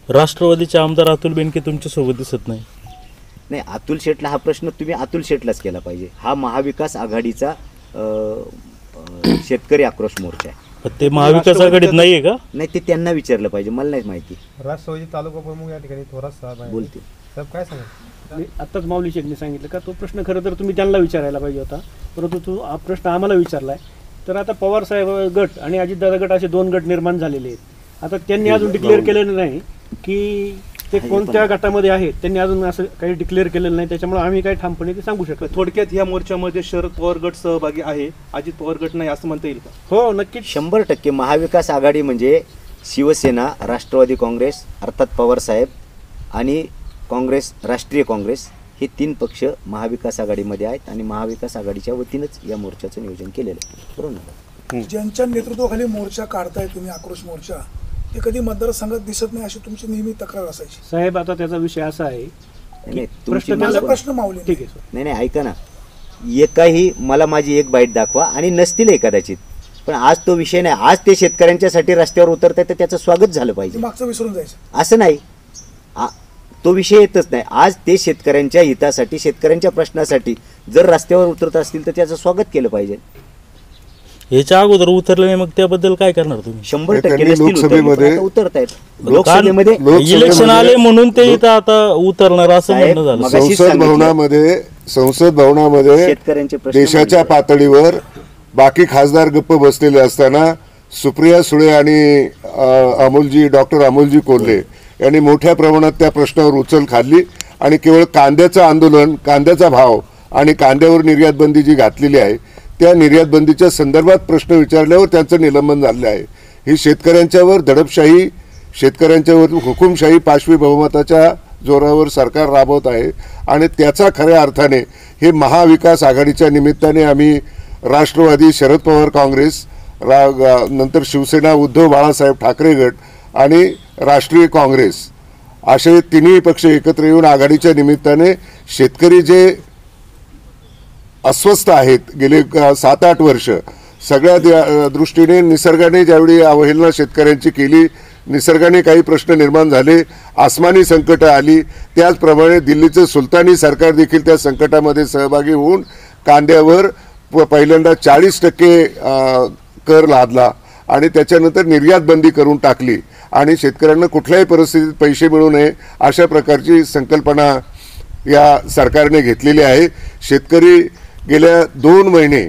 राष्ट्रवादीचे आमदार अतुल बेनके तुमच्या सोबत दिसत नाही. नाही, अतुल शेटला हा प्रश्न तुम्ही अतुल शेटलाच केला पाहिजे. हा महाविकास आघाडीचा शेतकरी आक्रोश मोर्चा आहे. ते महाविकास आघाडीत नाहीये का? नाही, ते त्यांना विचारलं पाहिजे, मला नाही माहिती. राष्ट्रवादी तालुका प्रमुख या ठिकाणी थोरात साहेब बोलतील. साहेब काय सांगा? मी आत्ताच माऊली शेखने सांगितलं का तो प्रश्न खरं तर तुम्ही त्यांना विचारायला पाहिजे होता, परंतु तो हा प्रश्न आम्हाला विचारलाय. तर आता पवार साहेब गट आणि अजितदादा गट असे 2 गट निर्माण झालेले आहेत. आता त्यांनी अजून डिक्लेअर केलेलं नाही की ते कोणत्या गटामध्ये आहेत, त्यांनी अजून असं काही डिक्लेअर केलेलं नाही. त्याच्यामुळे आम्ही काही ठामपणे ते सांगू शकतो. थोडक्यात या मोर्चामध्ये शरद पवार गट सहभागी आहे, अजित पवार गट नाही असं म्हणता येईल का? हो, नक्कीच. 100% महाविकास आघाडी म्हणजे शिवसेना, राष्ट्रवादी काँग्रेस अर्थात पवार साहेब आणि काँग्रेस, राष्ट्रीय काँग्रेस हे 3 पक्ष महाविकास आघाडीमध्ये आहेत आणि महाविकास आघाडीच्या वतीनंच या मोर्चाचं नियोजन केलेलं आहे. बरोबर. ज्यांच्या नेतृत्वाखाली मोर्चा काढताय तुम्ही, आक्रोश मोर्चा, ते कधी मतदारसंघात दिसत नाही अशी तुमची नेहमी तक्रार असायची. साहेब, आता त्याचा विषय असा आहे, नाही, प्रश्न माऊली. ठीक आहे सर. नाही, ऐका ना, एकाही मला माझी एक बाईट दाखवा आणि नसतील कदाचित, पण आज तो विषय नाही. आज ते शेतकऱ्यांच्यासाठी रस्त्यावर उतरत आहे तर त्याचं स्वागत झालं पाहिजे. मागचं विसरून जायचं असं नाही, तो विषय येतच नाही. आज ते शेतकऱ्यांच्या हितासाठी, शेतकऱ्यांच्या प्रश्नासाठी जर रस्त्यावर उतरत असतील तर त्याचं स्वागत केलं पाहिजे. याच्या अगोदर उतरले नाही, मग त्याबद्दल काय करणार तुम्ही? 100% लोकसभेमध्ये उतरतायत. लोकसभेमध्ये इलेक्शन आले म्हणून ते इथं आता उतरणार असं म्हणणं झालं. संसद भवनामध्ये शेतकऱ्यांचे प्रश्न देशाच्या पातळीवर बाकी खासदार गप्प बसलेले असताना सुप्रिया सुळे आणि डॉक्टर अमोलजी कोल्हे यांनी मोठ्या प्रमाणात त्या प्रश्नावर उचल खाल्ली आणि केवळ कांद्याचं आंदोलन, कांद्याचा भाव आणि कांद्यावर निर्यात बंदी जी घातलेली आहे त्या निर्यात बंदीच्या संदर्भात प्रश्न विचारल्यावर त्यांचं निलंबन झालं आहे. ही शेतकऱ्यांच्यावर दडपशाही, शेतकऱ्यांच्यावर हुकुमशाही पाशवी बहुमताच्या जोरावर सरकार राबवत आहे आणि त्याचा खऱ्या अर्थाने हे महाविकास आघाडीच्या निमित्ताने आम्ही राष्ट्रवादी, शरद पवार काँग्रेस, नंतर शिवसेना, उद्धव बाळासाहेब ठाकरे गट आणि राष्ट्रीय काँग्रेस असे 3 पक्ष एकत्र येऊन आघाडीच्या निमित्ताने शेतकरी जे अस्वस्थ आहेत गेले 7-8 वर्ष, सगळ्या दृष्टीने निसर्गाने ज्यावेळी अवहेलना शेतकऱ्यांची केली, निसर्गाने काही प्रश्न निर्माण झाले, आसमानी संकट आली, त्याचप्रमाणे दिल्लीचं सुलतानी सरकार देखील त्या संकटामध्ये सहभागी होऊन कांद्यावर पहिल्यांदा 40% कर लादला आणि त्याच्यानंतर निर्यात बंदी करून टाकली आणि शेतकऱ्यांना कुठल्याही परिस्थितीत पैसे मिळू नये अशा प्रकारची संकल्पना या सरकारने घेतलेली आहे. शेतकरी गेल्या 2 महिने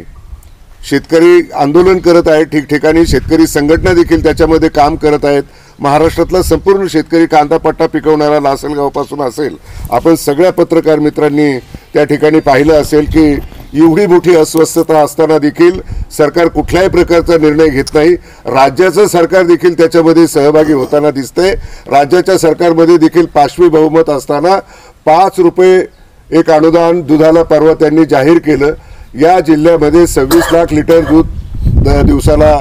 शेतकरी आंदोलन करत आहेत, ठिकठिकाणी शेतकरी संघटना देखील त्याच्यामध्ये काम करत आहेत. महाराष्ट्रातला संपूर्ण शेतकरी कांदा पट्टा पिकवणारा लासलगावपासून असेल, आपण सगळ्या पत्रकार मित्रांनी त्या ठिकाणी पाहिलं असेल की एवढी मोठी अस्वस्थता असताना देखील सरकार कुठल्याही प्रकारचा निर्णय घेत नाही. राज्याचं सरकार देखील त्याच्यामध्ये सहभागी होताना दिसतंय. राज्याच्या सरकारमध्ये देखील पाशवी बहुमत असताना 5 रुपये एक अनुदान दुधाला परवा त्यांनी जाहीर केलं. या जिल्ह्यामध्ये 26 लाख लिटर दूध दिवसाला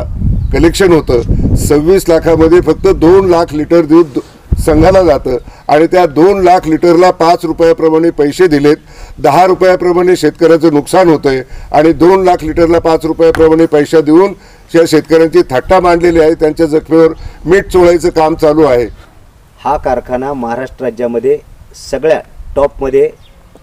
कलेक्शन होतं. 26 लाखामध्ये फक्त 2 लाख लिटर दूध संघाला जातं आणि त्या 2 लाख लिटरला 5 रुपयाप्रमाणे पैसे दिलेत. 10 रुपयाप्रमाणे शेतकऱ्याचं नुकसान होतंय आणि 2 लाख लिटरला 5 रुपयाप्रमाणे पैसा देऊन त्या शेतकऱ्यांची थट्टा मांडलेली आहे. त्यांच्या जखमेवर मीठ चोळायचं काम चालू आहे. हा कारखाना महाराष्ट्र राज्यामध्ये सगळ्या टॉपमध्ये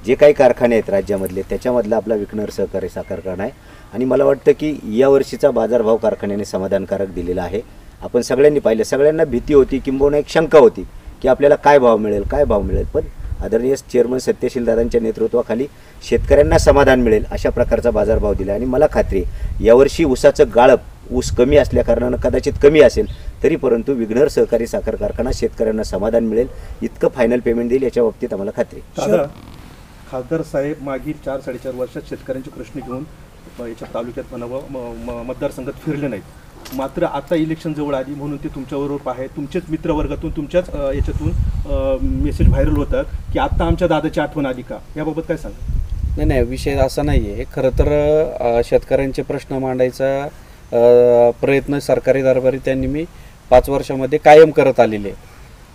जे काही कारखाने आहेत राज्यामधले त्याच्यामधला आपला विकनर सहकारी साखर कारखाना आहे आणि मला वाटतं की यावर्षीचा बाजारभाव कारखान्याने समाधानकारक दिलेला आहे. आपण सगळ्यांनी पाहिलं, सगळ्यांना भीती होती, किंबहुना एक शंका होती की आपल्याला काय भाव मिळेल, पण आदरणीय चेअरमन सत्यशील दादांच्या नेतृत्वाखाली शेतकऱ्यांना समाधान मिळेल अशा प्रकारचा बाजारभाव दिला आणि मला खात्री आहे यावर्षी ऊसाचं गाळप, ऊस कमी असल्या कारणानं कदाचित कमी असेल तरी परंतु विघ्नर सहकारी साखर कारखाना शेतकऱ्यांना समाधान मिळेल इतकं फायनल पेमेंट देईल याच्या बाबतीत आम्हाला खात्री आहे. खासदार साहेब मागील 4-4.5 वर्षात शेतकऱ्यांचे प्रश्न घेऊन याच्या तालुक्यात म्हणावं मतदारसंघात फिरले नाहीत. मात्र आता इलेक्शन जवळ आली म्हणून ते तुमच्याबरोबर आहे. तुमचेच मित्रवर्गातून, तुमच्याच याच्यातून मेसेज व्हायरल होतात की आत्ता आमच्या दादाची आठवण आली का, याबाबत काय सांगा? नाही, विषय असा नाही आहे. खरं तर शेतकऱ्यांचे प्रश्न मांडायचा प्रयत्न सरकारी दरबारी त्यांनी मी 5 वर्षामध्ये कायम करत आलेले.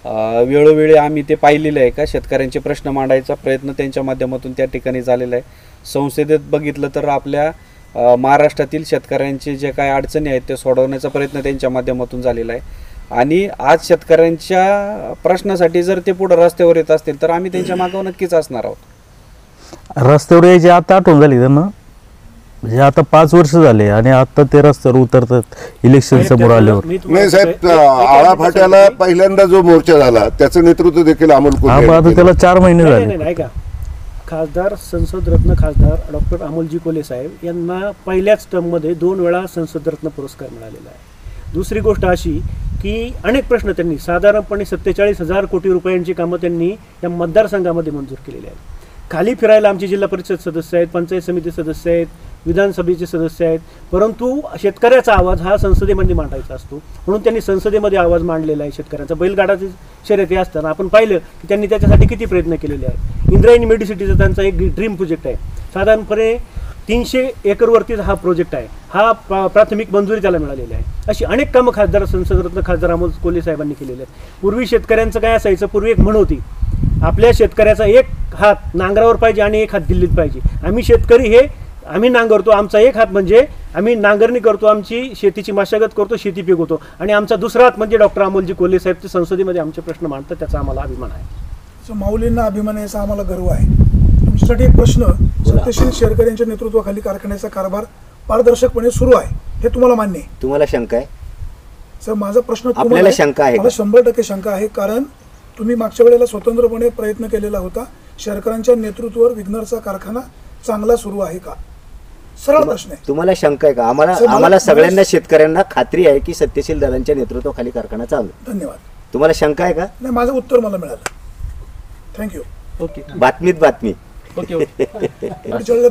वेळोवेळी आम्ही ते पाहिलेलं आहे का शेतकऱ्यांचे प्रश्न मांडायचा प्रयत्न त्यांच्या माध्यमातून त्या ठिकाणी झालेला आहे. संसदेत बघितलं तर आपल्या महाराष्ट्रातील शेतकऱ्यांचे जे काही अडचणी आहेत ते सोडवण्याचा प्रयत्न त्यांच्या माध्यमातून झालेला आहे. आणि आज शेतकऱ्यांच्या प्रश्नासाठी जर ते पुढे रस्त्यावर येत असतील तर आम्ही त्यांच्या मागावर नक्कीच असणार आहोत. रस्त्यावर यायची आता आठवण झाली त्यांना, म्हणजे आता 5 वर्ष झाले आणि आता ते रस्त्यावर उतरतात इलेक्शन समोर आल्यावर. मी तुम्हाला नाही साहेब, सांगतोय, एक आळा आम्ही फाट्याला सांगतोय. पहिल्यांदा जो मोर्चा झाला त्याचं नेतृत्व देखील अमोल हा, कोल्हे पण यांनी आता केलं. त्याला 4 महिने नाही, झाले. नाही, नाही, ऐका. खासदार संसद रत्न खासदार डॉक्टर अमोलजी कोल्हे साहेब यांना पहिल्याच टर्ममध्ये 2 वेळा संसद रत्न पुरस्कार मिळालेला आहे. दुसरी गोष्ट अशी की अनेक प्रश्न त्यांनी साधारणपणे 47,000 कोटी रुपयांची कामं त्यांनी या मतदारसंघामध्ये मंजूर केलेली आहेत. खाली फिरायला आमचे जिल्हा परिषद सदस्य आहेत, पंचायत समिती सदस्य आहेत, विधानसभेचे सदस्य आहेत, परंतु शेतकऱ्याचा आवाज हा संसदेमध्ये मांडायचा असतो म्हणून त्यांनी संसदेमध्ये आवाज मांडलेला आहे. शेतकऱ्यांचा बैलगाडाची शर्यती असताना आपण पाहिलं की त्यांनी त्याच्यासाठी किती प्रयत्न केलेले आहेत. इंद्रायणी मेडिसिटीचा त्यांचा एक ड्रीम प्रोजेक्ट आहे. साधारणपणे 300 एकरवरतीच हा प्रोजेक्ट आहे. हा प्राथमिक मंजुरी त्याला मिळालेली आहे. अशी अनेक कामं खासदार संसदरत्न खासदार अमोल कोल्हे साहेबांनी केलेली आहेत. पूर्वी शेतकऱ्यांचं काय असायचं, पूर्वी एक म्हण होती, आपल्या शेतकऱ्याचा एक हात नांगरावर पाहिजे आणि एक हात दिल्लीत पाहिजे. आम्ही शेतकरी हे आम्ही नांगरतो, आमचा एक हात म्हणजे आम्ही नांगरणी करतो, आमची शेतीची मशागत करतो, शेती पिकवतो, आणि आमचा दुसरा हात म्हणजे डॉक्टर अमोलजी कोल्हे साहेब ते संसदेमध्ये आमचे प्रश्न मांडतात. त्याचा आम्हाला अभिमान आहे. माऊलींना अभिमान याचा आम्हाला गर्व आहे. तुमच्यासाठी एक प्रश्न, सत्यशील शेरकर यांच्या नेतृत्वाखाली कारखान्याचा कारभार पारदर्शकपणे सुरू आहे, हे तुम्हाला मान्य आहे? तुम्हाला शंका आहे? सर, माझा प्रश्न आपल्याला शंका आहे मला का? 100% शंका आहे, कारण तुम्ही मागच्या वेळेला स्वतंत्रपणे प्रयत्न केलेला होता. शेरकरांच्या नेतृत्वावर विग्नरचा कारखाना चांगला सुरू आहे का? सरळ प्रश्न आहे. तुम्हाला शंका आहे का? आम्हाला सर, मला- आम्हाला सगळ्यांना शेतकऱ्यांना खात्री आहे की सत्यशील दादांच्या नेतृत्वाखाली कारखाना चालू आहे. धन्यवाद. तुम्हाला शंका आहे का? नाही, माझं उत्तर मला मिळालं. थँक्यू. ओके बातमीत बातमी. Okay okay. पुढच्या वेळेला